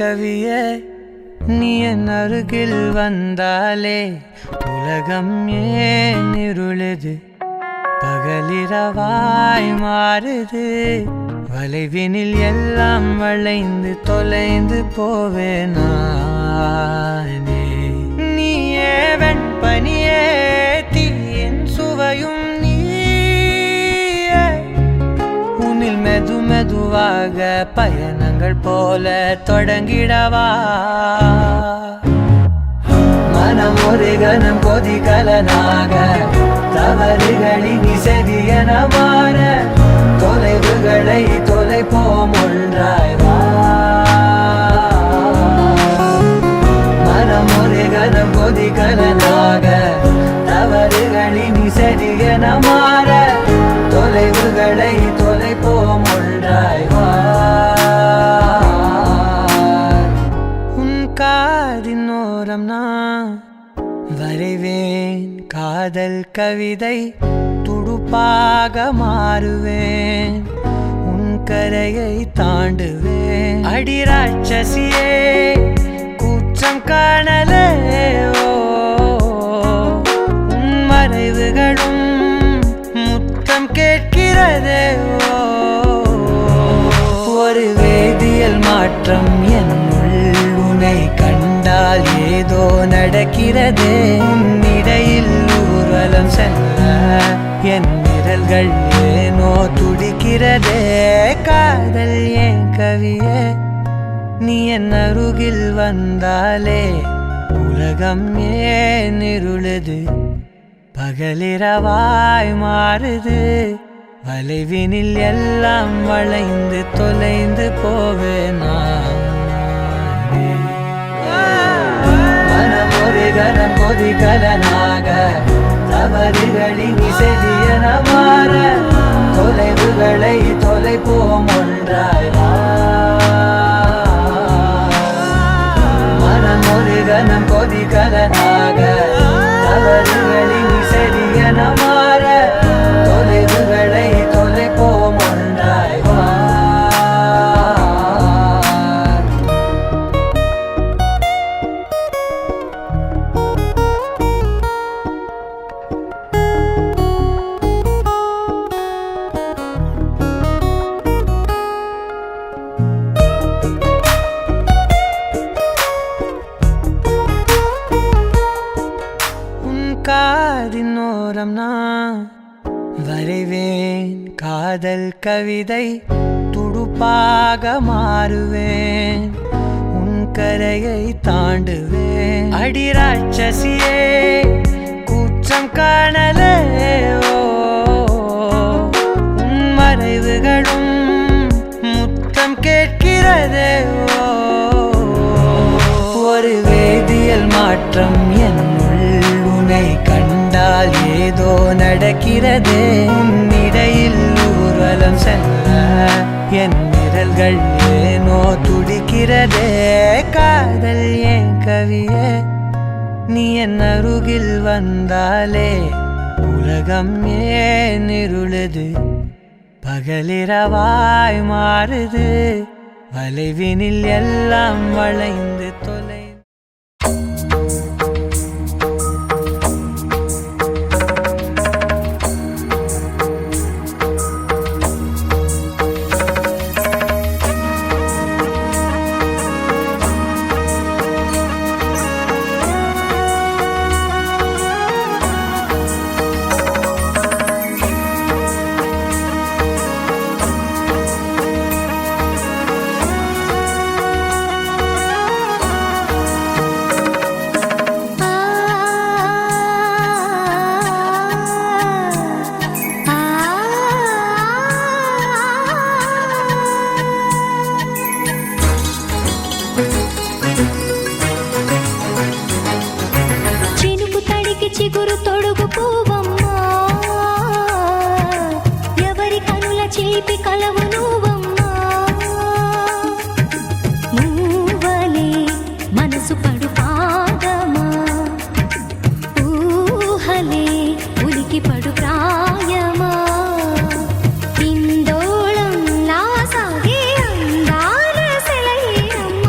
கவியே நீ என் அருகில் வந்தாலே உலகம் ஏன் இருளுது பகலிரவாய் மாறுது வளைவினில் எல்லாம் வளைந்து தொலைந்து போவேனானே நீயே வெண்பனியே தீயின் சுவையும் நீயே உன்னில் மெது மெதுவாக பயணங்கள் போல தொடங்கிடவா மனம் ஒரு கணம் கொதிகலனாக தவறுகளின் இசையன மாற தொலைவுகளை தொலைப்போம் ஒன்றாய் வா மனம் ஒரு கணம் கொதிகலனாக தவறுகளின் இசையன மாற தொலைவுகளை தொலைப்போம் ஒன்றாய் வா உன் காதின் ஓரம் நான் வரைவேன் காதல் கவிதை துடுப்பாக மாறுவேன் உன் கரையை தாண்டுவேன் அடி ராட்சசியே கூச்சம் காணலே உன் மறைவுகளும் முத்தம் கேட்கிறதே ஒரு வேதியியல் மாற்றம் என்னுள் உன்னை கண்டால் ஏதோ நடக்கிறதே உன்னிடையில் ஊர்வலம் செல்ல என் விரல்கள் ஏனோ துடிக்கிறதே காதல் ஏன் கவியே நீ என் அருகில் வந்தாலே உலகம் ஏன் இருளுது பகலிரவாய் மாறுது வளைவினில் எல்லாம் வளைந்து தொலைந்து போவேனா மனம் ஒரு கணம் கொதிகலனாக தவறுகளின் இசையன மாற தொலைவுகளை தொலைப்போம் ஒன்றாய் வா மனம் ஒரு கணம் கொதிகலனாக தவறுகளின் இசையன மாற தொலைவுகளை தொலைப்போம் ஒன்றாய் வா காதின் ஓரம் நான் வரைவேன் காதல் கவிதை துடுப்பாக மாறுவேன் உன் கரையை தாண்டுவேன் அடி ராட்சசியே கூச்சம் காணலே உன் மறைவுகளும் முத்தம் கேட்கிறதே ஒரு வேதியியல் மாற்றம் என்னுள் உன்னை கண்டால் ஏதோ நடக்கிறதே உன்னிடையில் ஊர்வலம் செல்ல என் விரல்கள் ஏனோ துடிக்கிறதே காதல் ஏன் கவியே நீ என் அருகில் வந்தாலே உலகம் ஏன் இருளுது பகலிரவாய் மாறுது வளைவினில் எல்லாம் வளைந்து தொலை చిగురు తొడుగు పూవమ్మా ఎవరి కనుల చిలిపి కలవు నువ్వమ్మా నువ్వలే మనసు పడు పాదమా ఊహలే ఉలికి పడు ప్రాయమా ఇందోళం లాసాగే అందాల సెలయేరమ్మ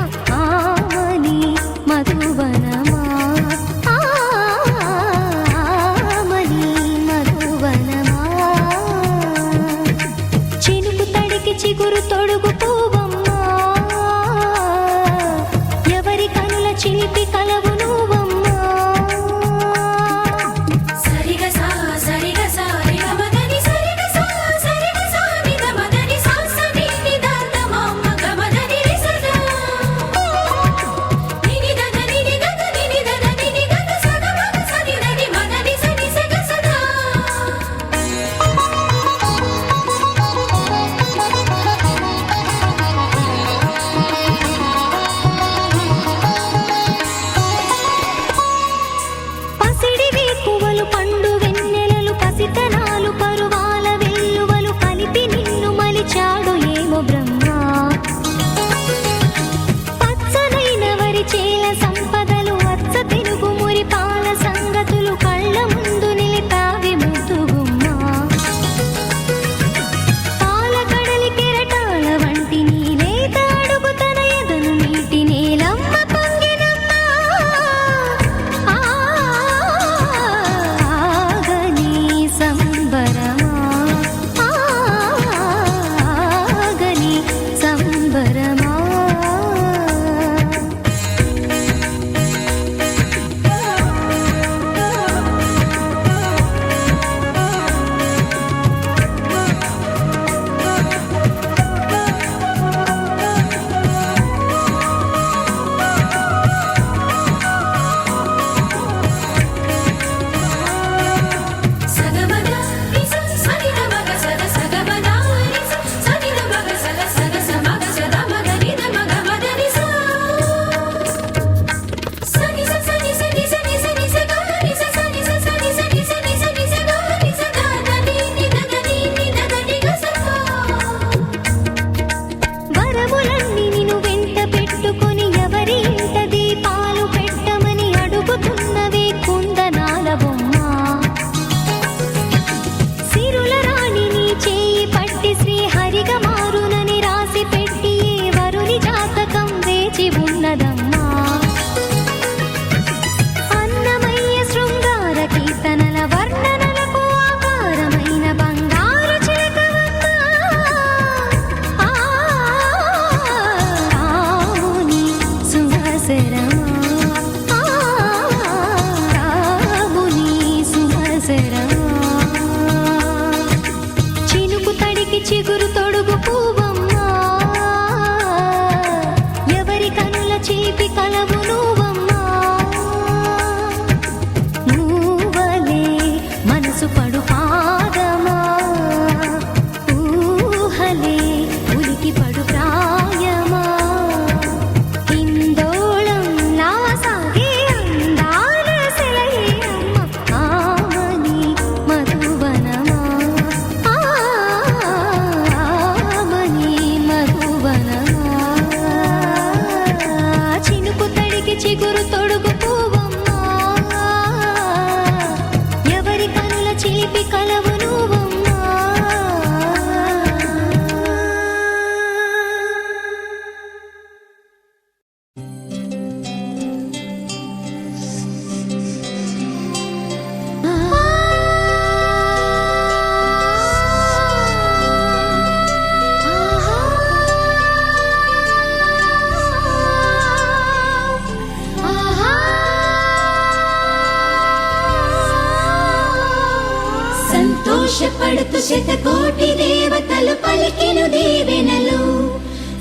సంతోషపడుతూ శతకోటి దేవతలు పలికిను దీవెనలు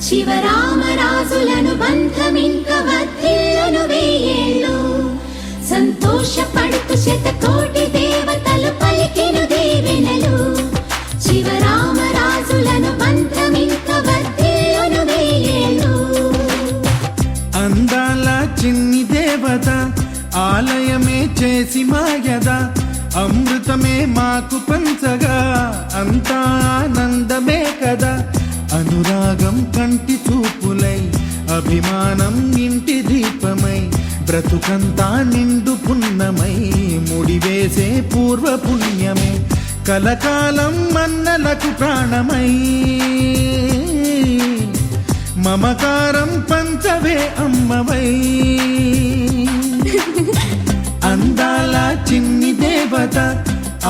శివరామరాజులను బంధమింక వర్ధిల్లును వెయ్యేళ్ళు సంతోషపడుతూ శతకోటి దేవతలు పలికిను దీవెనలు శివరామరాజులను బంధమింక వర్ధిల్లును వెయ్యేళ్ళు అందాల చిన్ని దేవత ఆలయమే చేసి మాయద అమృతమే మాకు పంచగా అంతా ఆనందమే కదా అనురాగం కంటి చూపులై అభిమానం ఇంటి దీపమై బ్రతుకంతా నిండు పున్నమై ముడివేసే పూర్వ పుణ్యమే కలకాలం మన్నలకు ప్రాణమై మమకారం పంచవే అమ్మవై అందాల చిన్ని దేవత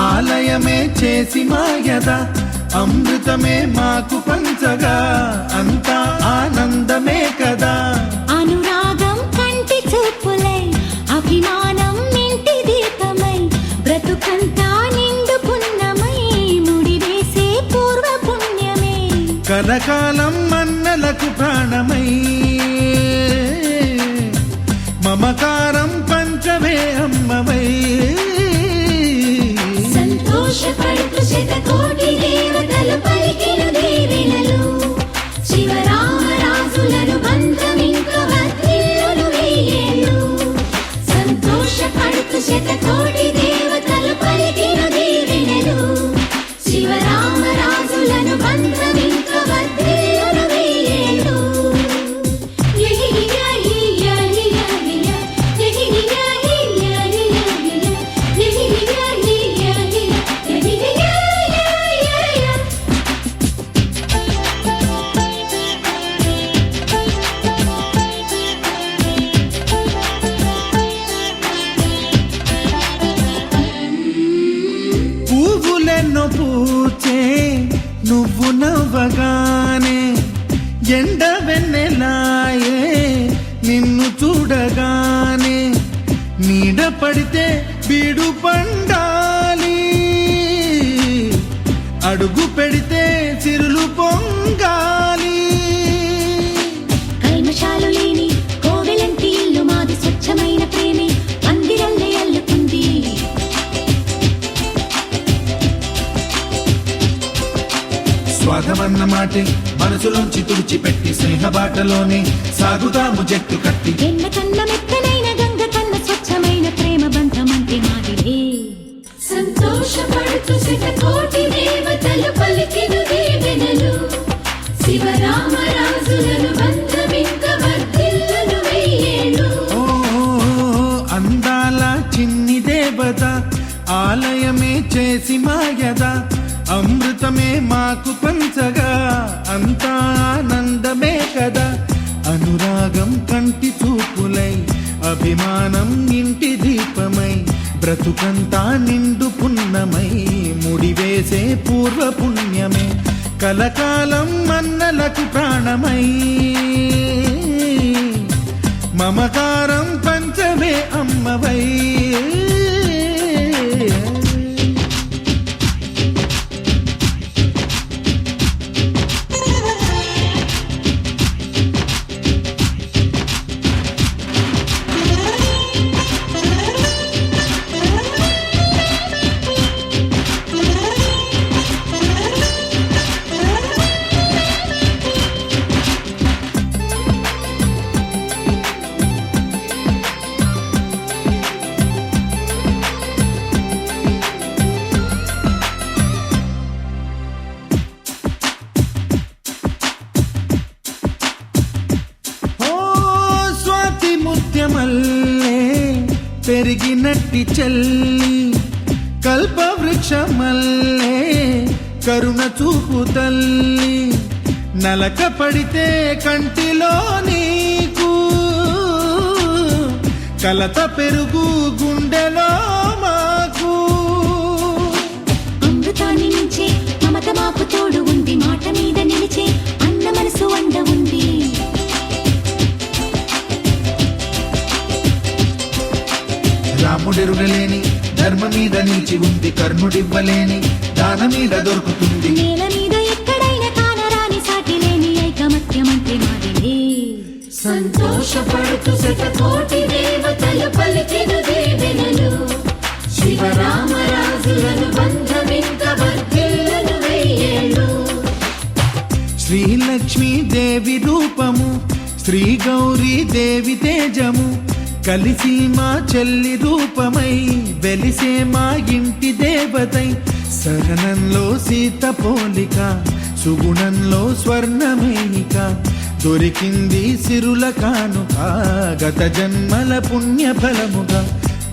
ఆలయమే చేసి మాయద అమృతమే మాకు పంచగా అంతా ఆనందమే కదా అనురాగం కంటి చూపులై అభిమానం ఇంటి దీపమై బ్రతుకంతా నిండు పున్నమై ముడివేసే పూర్వ పుణ్యమే కలకాలం మన్నలకు ప్రాణమై మమకారం పంచవే అమ్మవై సంతోషపడుతూ శతకోటి దేవతలు పలికిను దీవెనలు శివరామరాజులను బంధమింక వర్ధిల్లును వెయ్యేళ్ళు సంతోషపడుతూ శతకోటి దేవతలు పలికిను దీవెనలు శివరామరాజులను బంధమింక వర్ధిల్లును వెయ్యేళ్ళు పువ్వులెన్నో పూచే నువ్వు నవ్వగానే ఎండ వెన్నెలాయే నిన్ను చూడగానే నీడ పడితే బీడు పండాలి అడుగు పెడితే చిరులు పొంగాలి కల్మషాలు లేని కోవెలంటి ఇల్లు మాది స్వచ్ఛమైన ప్రేమే అందిరల్లే అల్లుకుంది స్వాగమన్న మాటే మనసులోంచి తుడిచిపెట్టి స్నేహబాటలోనే సాగుదాము జట్టు కట్టి వెన్న కన్న మెత్తనైన గంగ కన్న స్వచ్ఛమైన ప్రేమ బంధమంటే మాదిరే సంతోషపడుతూ శతకోటి దేవతలు పలికిను దీవెనలు శివరామరాజులను బంధమింక వర్ధిల్లును వెయ్యేళ్ళు ఓ అందాల చిన్ని దేవత ఆలయమే చేసి మాయద అమృతమే మాకు పంచగా అంతా ఆనందమే కదా అనురాగం కంటి చూపులై అభిమానం ఇంటి దీపమై బ్రతుకంతా నిండు పున్నమై ముడివేసే పూర్వ పుణ్యమే కలకాలం మన్నలకు ప్రాణమై మమకారం పంచమే అమ్మవై ముత్యమల్లే పెరిగినట్టి చెల్లి కల్పవృక్షమల్లే కరుణ చూపు తల్లి నలక పడితే కంటిలో నీకు కలత పెరుగు గుండెలో మాకు అమృతాన్ని మించే మమత మాకు తోడు ఉంది మాట మీద నిలిచే అన్న మనసు అండ ఉంది రాముడెరుగలేని ధర్మ మీద నిలిచి ఉంది కర్ణుడివ్వలేని దాన మీద దొరుకుతుంది. నేల మీద ఎక్కడైనా కానరాని సాటి లేని ఐకమత్యమంటే మాదిలే. సంతోషపడుతూ శతకోటి దేవతలు పలికిన దీవెనలు, శివరామరాజులను బంధమింక వర్ధిల్లును వెయ్యేళ్ళు. శ్రీలక్ష్మీ దేవి రూపము, శ్రీ గౌరీ దేవి తేజము, కలిసి మా చెల్లి రూపమై వెలిసే మా ఇంటి దేవతై. సహనంలో సీత పోలిక, సుగుణంలో స్వర్ణమేనిక, దొరికింది సిరుల కానుక గత జన్మల పుణ్య ఫలముగా.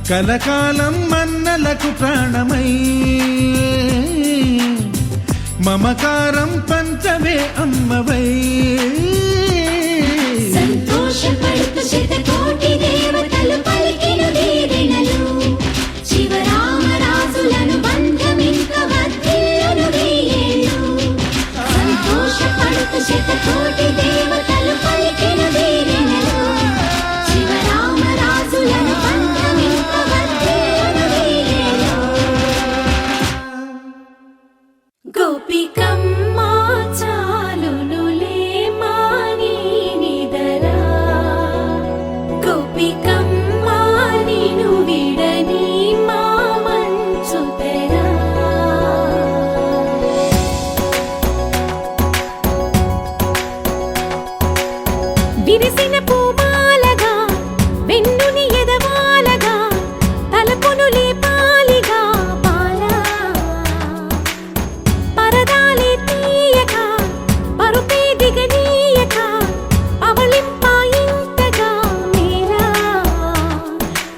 కలకాలం మన్నలకు ప్రాణమై మమకారం పంచవే అమ్మవై. సంతోషపడుతూ శతకోటి దేవతలు పలికిన దీవెనలు, శివరామరాజులను బంధమింక వర్ధిల్లును వెయ్యేళ్ళు. సంతోషపడుతూ శతకోటి దేవతలు పలికిన దీవెనలు, శివరామరాజులను బంధమింక వర్ధిల్లును వెయ్యేళ్ళు. గోపికమ్మ చాలునులే మాని నిదరా, గోపికమ్మ నిను విడని మా మంచు తెరా. విరిసిన పూమాలగా వెన్నుని ఎదవాలగా, తలపును లేపాలిగా పాలా. పరదాలే తీయక పరుపే దిగనీయక, పవళింపాయింతగా మేరా.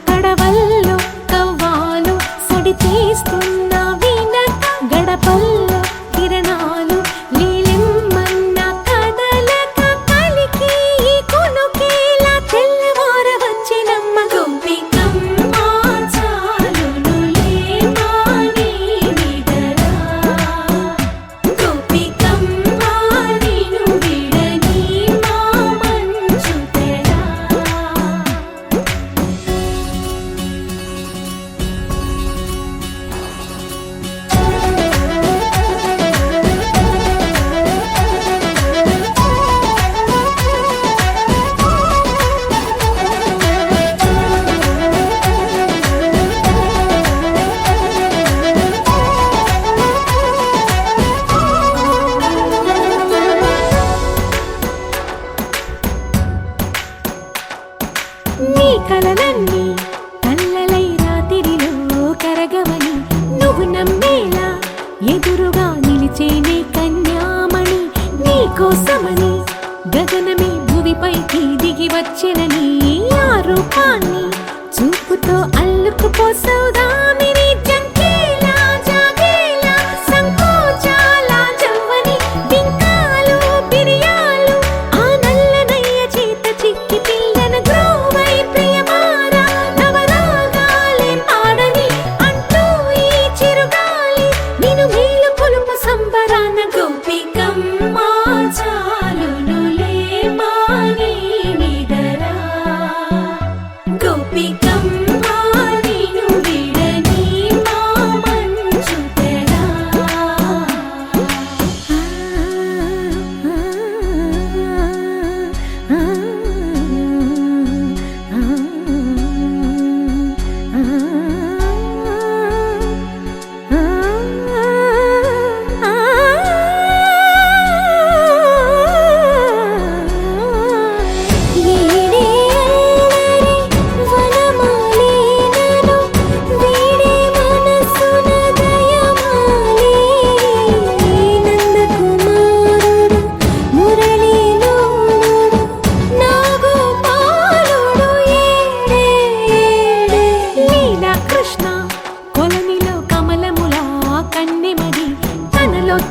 కడవల్లో కవ్వాలు సడి చేస్తున్న వీణత, గడపల్లో కిరణాలు లీలిమ్మన్న కదలక, కలికి కొనుకేలా తెల్లవార వచ్చినమ్మ. గోపికమ్మ చాలునులే మాని నిదరా, గోపికమ్మ నిను విడని మా మంచు తెరా. నీ కలలన్నీ కల్లలై రాత్రిలో కరగవని, నువ్వు నమ్మేలా ఎదురుగా నిలిచేనే కన్యామణి. నీ కోసమని గగనమే భువిపైకి దిగి వచ్చినని, ఆ రూపాన్ని చూపుతో అల్లుకుపోసౌదామిని. జంకేలా జాగేలా సంకోచాల జవ్వని, బింకాలు బిరియాలు ఆ నల్లనయ్య చేత చిక్కి పిల్లన గ్రోవై ప్రియమారా. నవరాగాలే పాడని అంటూ ఈ చిరుగాలి, నిను మేలు కొలుపు సంబరాన. గోపికమ్మ చాలునులే మాని నిదరా, గోపికమ్మ నిను విడని మా మంచు తెరా.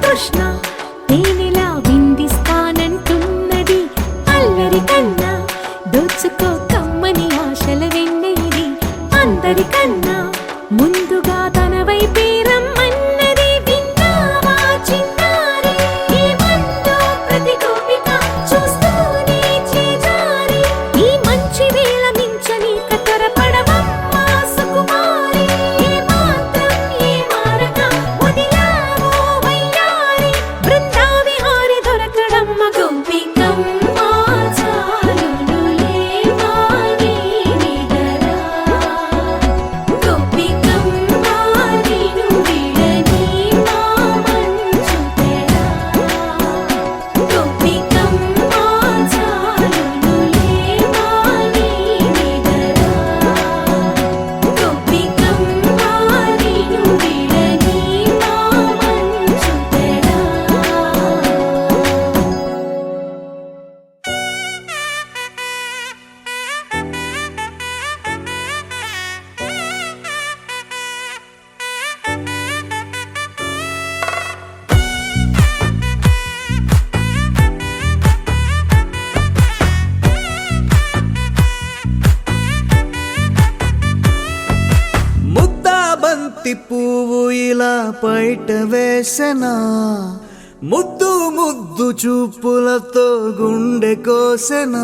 తృష్ణ తేనెలా విందిస్తానంటున్నది. అల్లరి కన్నా దోచుకో కమ్మని ఆశల వెన్నెయిది. అందరికన్నా ముందుగా తన వైపే రమ్మన్నది. విన్నావా చిన్నారి ఈ మందో ప్రతి గోపిక చూస్తూనే చేజారి. ఈ మంచి వేళ మించని కతరపడవమ్మా సుకుమారి. బంతి పువ్వు ఇలా బయట వేసెనా ముద్దు ముద్దు చూపులతో గుండె కోసెనా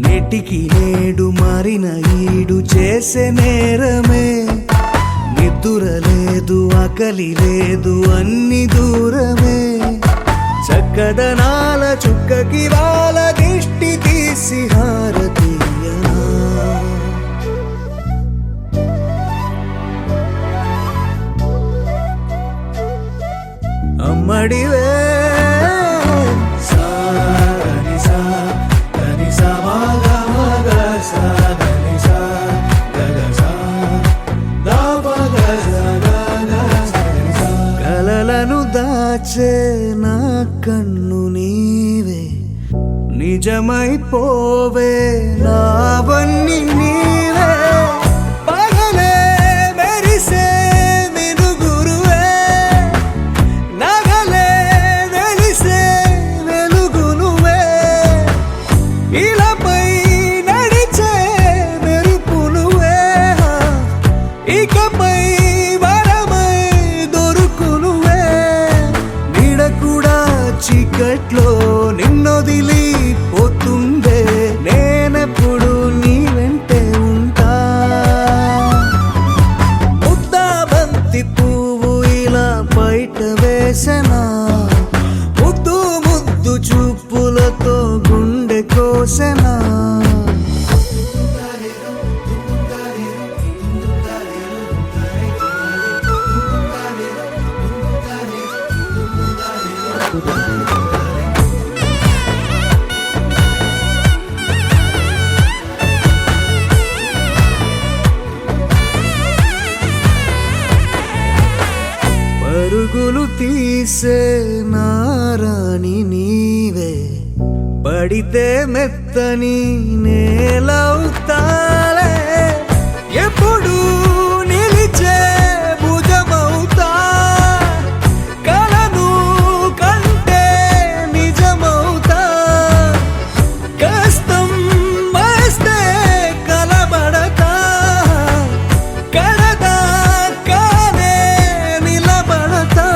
నెటికి నేడు మారిన ఈడు చేసే నేరమే నిద్ర లేదు ఆకలి లేదు అన్ని దూరమే చక్కదనాల చుక్కకి వాళ్ళ దిష్టి తీసి హారతీయనా అమ్మడివే సాని సా దని సా మగ మగ సా దని సా గగ సా దా మగ సా గగ సని సా కలలను దాచే నా కన్ను నీవే నిజమైపోవే నావన్నీ నీవే పగలే మెరిసే మినుగురువే నగలే వెలిసే వెలుగు నువ్వే ఇలాపై నడిచే మెరుపు నువ్వే ఇకపై వరమై దొరుకు నువ్వే నీడ కూడా చీకట్లో నిన్నొదిలి పోతుందే నేనెప్పుడు నీ వెంటే ఉంటా ముద్దా బంతి పువ్వు ఇలా బయట వేసెనా ముద్దు ముద్దు చూపులతో గుండె కోసెనా పరుగులు తీసే నారాణి నీవే పడితే మెత్తని నేలవుతాలే ఎప్పుడు నిలిచే భుజమవుతా కలను కంటే నిజమవుతా కష్టం వస్తే కలబడతా కడదా కానే నిలబడతా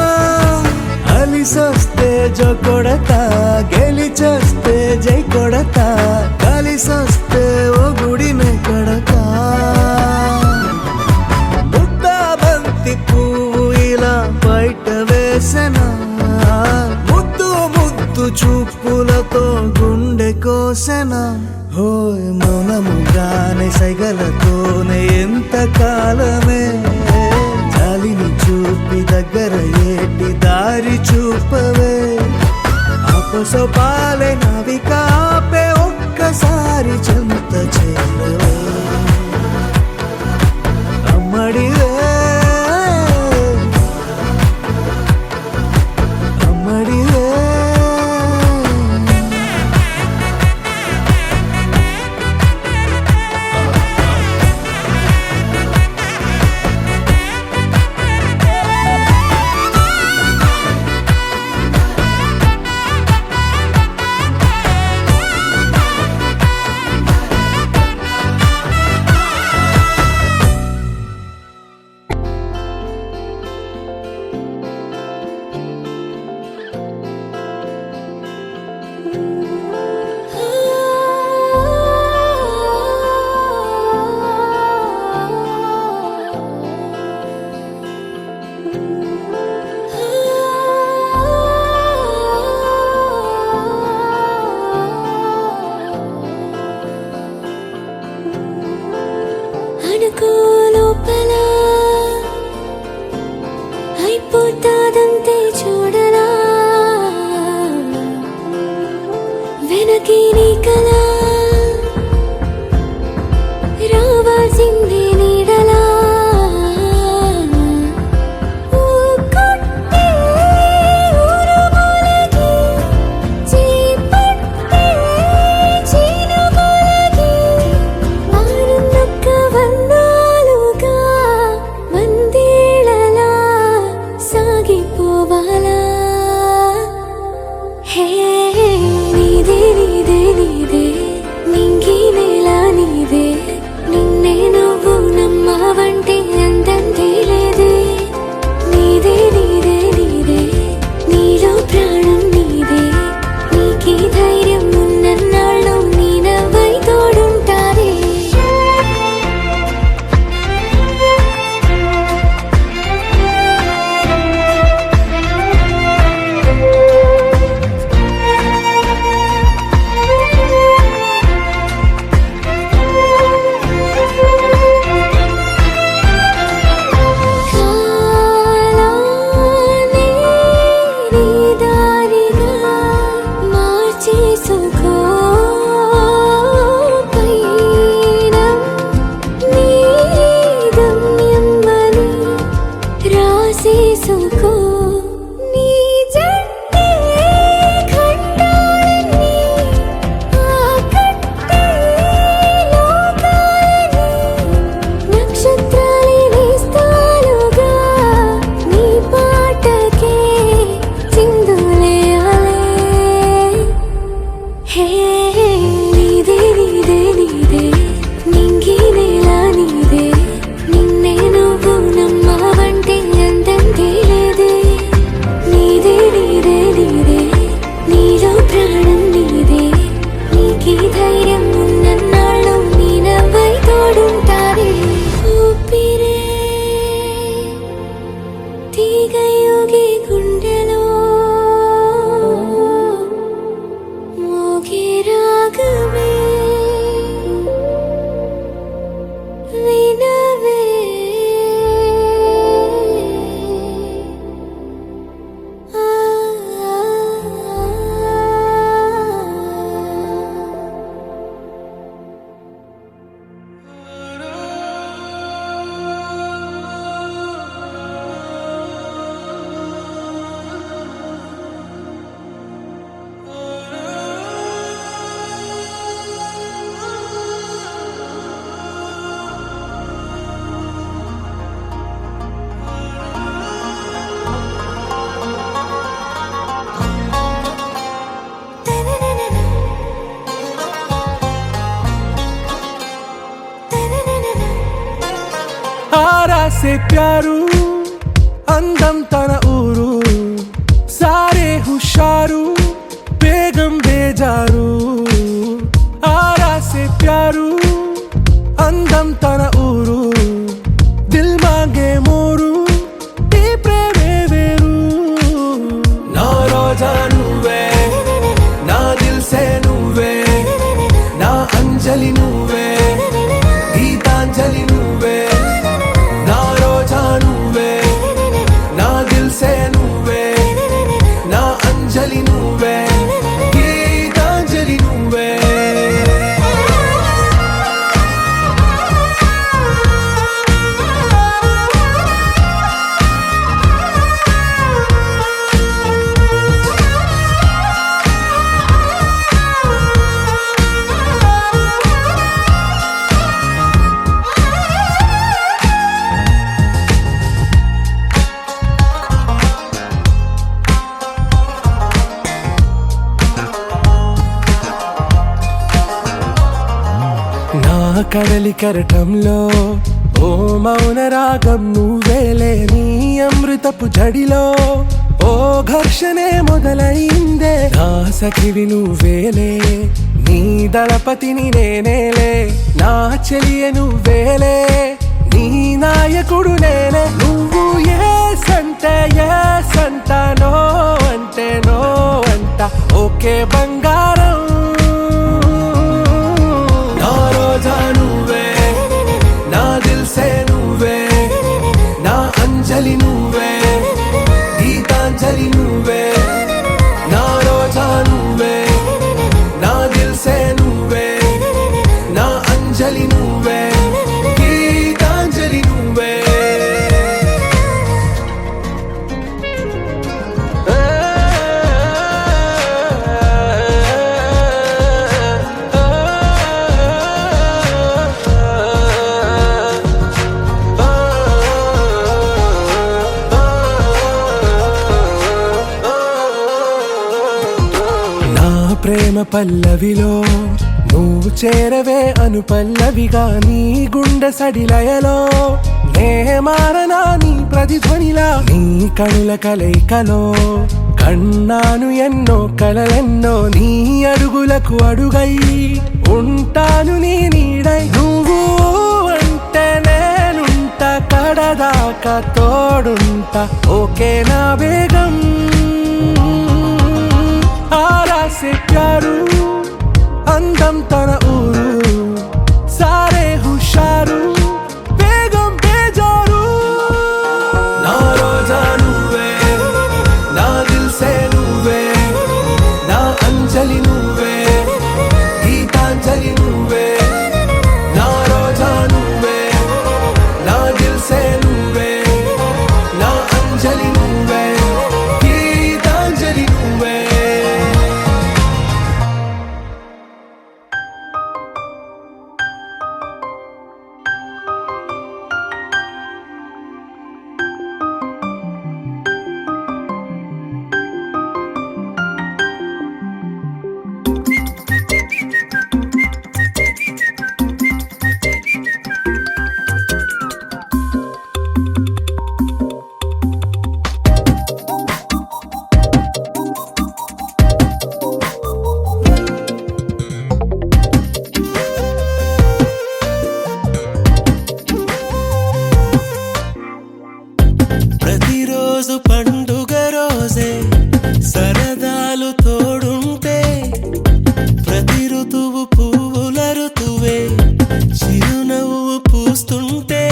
అలిసొస్తే జో కొడతా గెలిచొస్తే జై కొడతా కలిసొస్తే ఓ గుడినే కడతా ముద్దా బంతి పువ్వు ఇలా బయట వేసెనా ముద్దు ముద్దు చూపులతో గుండె కోసెనా హోయ్ మౌనముగానే సైగలతోనే ఎంత కాలమే జాలిని చూపి దగ్గర ఏటి దారి చూపవే అపసపాలే నవికాపే ఒక్కసారి చెంత చేరవే అమ్మడివే అమ్మడివే ఆరా సే ప్యారు అందం తన ఊరు సారే హుషారు బేగం బేజారు ఆరా సే ప్యారు అందం తన ఊరు దిల్ మాంగే మోరు ఈ ప్రేమే వేరు నా రోజా నువ్వే నా దిల్ సే నువ్వే నా అంజలి నువ్వే గీతాంజలి నువ్వే నా రోజా నువ్వే నా దిల్ సే నువ్వే నా అంజలి నువ్వే గీతాంజలి నువ్వే నా కడలి కరటంలో ఓ మౌన రాగం నువ్వేలే నీ అమృతపు జడిలో ఓ ఘర్షణే మొదలైందే నా సఖివి నువ్వేలే నీ దళపతిని నేనేలే నా చెలియ నువ్వేలే నీ నాయకుడు నేనే నువ్వు ఏ సంట నో అంటే నో అంట ఓకే బంగారం నా రోజా నువ్వే నా దిల్ సే నువ్వే నా అంజలి నువ్వే గీతాంజలి నువ్వే నా రోజా నువ్వే నా దిల్ సే నువ్వే నా అంజలి నువ్వే గీతాంజలి నువ్వే ప్రేమ పల్లవిలో నువ్వు చేరవే అను పల్లవిగా నీ గుండె సడిలయలో నే మారనా నీ ప్రతిధ్వనిలా నీ కనుల కలయికలో కన్నాను ఎన్నో కలలెన్నో నీ అడుగులకు అడుగై ఉంటాను నీ నీడై నువ్వు అంటే నేనుంట కడదాకా తోడుంటా ఓకే నా బేగం ఆరా సే ప్యారు అందం తన ఊరు సారే హుషారు బేగం బేజారు నా రోజా నువ్వే నా దిల్ సే నువ్వే నా అంజలి నువ్వే గీతాంజలి నువ్వే నా రోజా నువ్వే నా దిల్ సే నువ్వే నా అంజలి నువ్వే గీతాంజలి నువ్వే ప్రతిరోజు పండుగ రోజే సరదాలు తోడుంటే ప్రతి ఋతువు పువ్వుల ఋతువే చిరునవ్వు పూస్తుంటే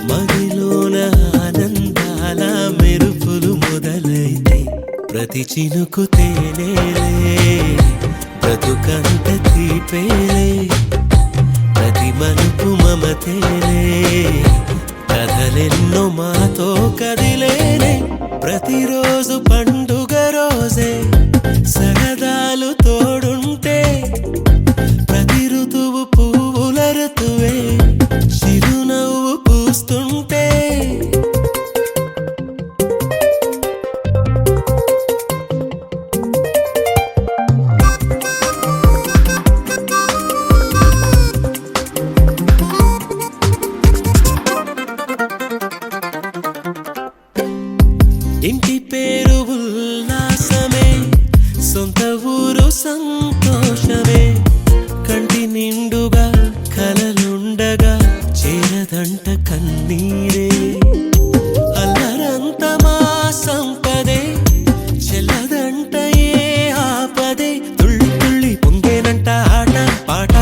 మదిలోన ఆనందాల మెరుపులు మొదలైతే ప్రతి చినుకు తేనేలే బ్రతుకంత తీపేలే ప్రతి మలుపు మమతేలే కథలెన్నో మాతో కదిలేనే ప్రతిరోజు పండుగ రోజే సరదాలు తోడుంటే ప్రతి ఋతువు పువ్వుల ఋతువే చిరునవ్వు పూస్తుంటే నీరే అల్లరంత మా సంపదే చెల్లదంట ఏ ఆపదే తుళ్ళి తుళ్ళి పొంగేనంట ఆట పాట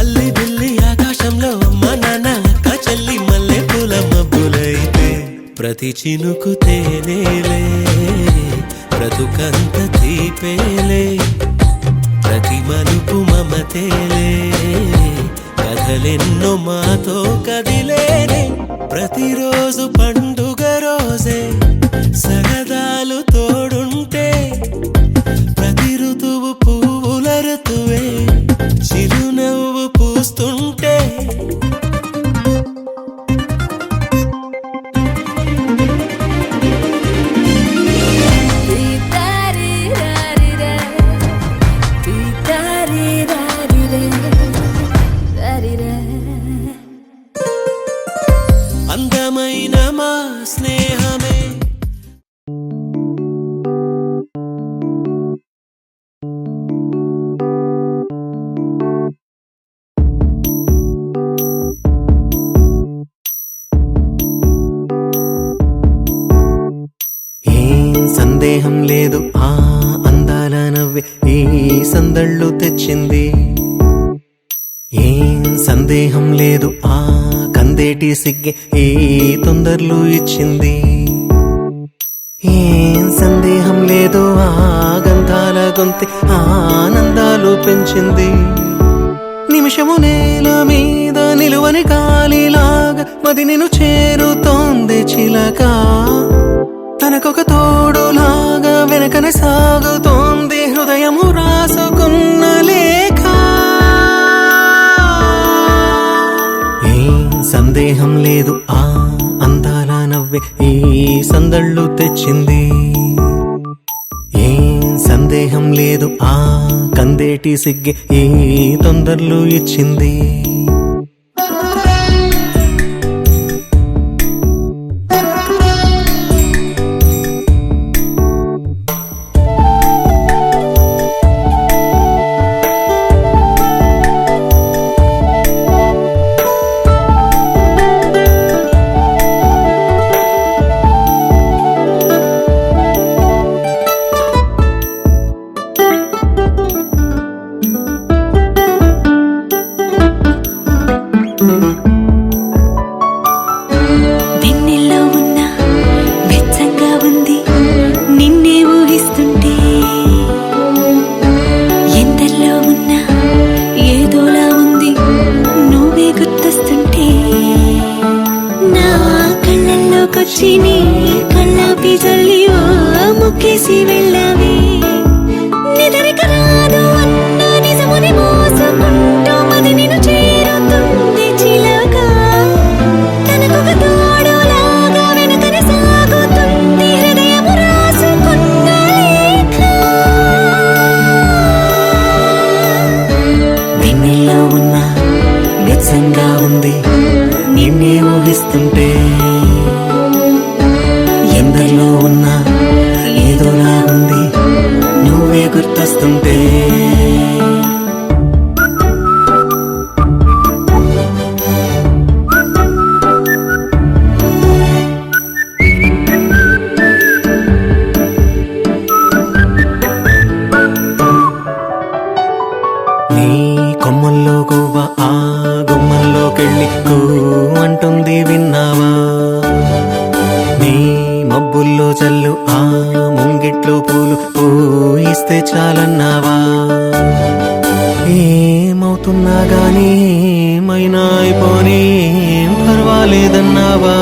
అల్లి బిల్లి ఆకాశంలో అమ్మ నాన్న అక్క చెల్లి మల్లె పూల మబ్బులైతే ప్రతి చినుకు తేనేలే బ్రతుకంత తీపేలే ప్రతి మలుపు మమతేలే కథలెన్నో మాతో కదిలేనే ప్రతిరోజు పండుగ రోజే సరదాలు తోడుంటే ప్రతి ఋతువు పువ్వుల ఋతువే చిరునవ్వు పూస్తుంటే అందమైన మా స్నేహమే ఏం సందేహం లేదు ఆ అందాల నవ్వే ఈ సందళ్ళు తెచ్చింది ఏం సందేహం లేదు ఆ కందేటి సిగ్గే ఈ తొందరలు ఇచ్చింది ఏం సందేహం లేదు ఆ గంధాల గొంతి ఆనందాలు పెంచింది నిమిషము నేల మీద నిలువని గాలిలాగా మది నిన్ను చేరుతోంది చిలక తనకొక తోడులాగా వెనకనే సాగుతోంది హృదయము రాసుకున్న లేఖ ఏం సందేహం లేదు ఆ అందాల నవ్వే ఈ సందళ్ళు తెచ్చింది ఏం సందేహం లేదు ఆ కందేటి సిగ్గే ఈ తొందరలు ఇచ్చింది వెన్నెల్లో ఉన్న వెచ్చంగా ఉంది నిన్నే ఊహిస్తుంటే ఎందల్లో ఉన్న ఏదోలా ఉంది నువ్వే గుర్తొస్తుంటే నా కళ్ళల్లోకొచ్చి నీ కళ్ళాపి జల్లి ఓ ముక్కేసి వెళ్ళావే నిదరిక రాదు అన్న నిజముని మోసుకుంటూ మది నిన్ను చేరుతుంది చిలక తనకొక తోడులాగా వెనకనే సాగుతుంది హృదయము రాసుకున్న లేఖ వెన్నెల్లో ఉన్న వెచ్చంగా ఉంది నిన్నే ఊహిస్తుంటే ఎందరిలో ఉన్న ఏదోలా ఉంది నువ్వే గుర్తొస్తుంటే నీ కొమ్మల్లో గువ్వ ఆ గుమ్మల్లోకెళ్ళి కూ అంటుంది విన్నావా నీ మబ్బుల్లో చల్లు ఆ ముంగిట్లో పూలు పూయిస్తే చాలన్నావా ఏమవుతున్నా గానీ ఏమైనా అయిపోనీ ఏం పర్వాలేదన్నావా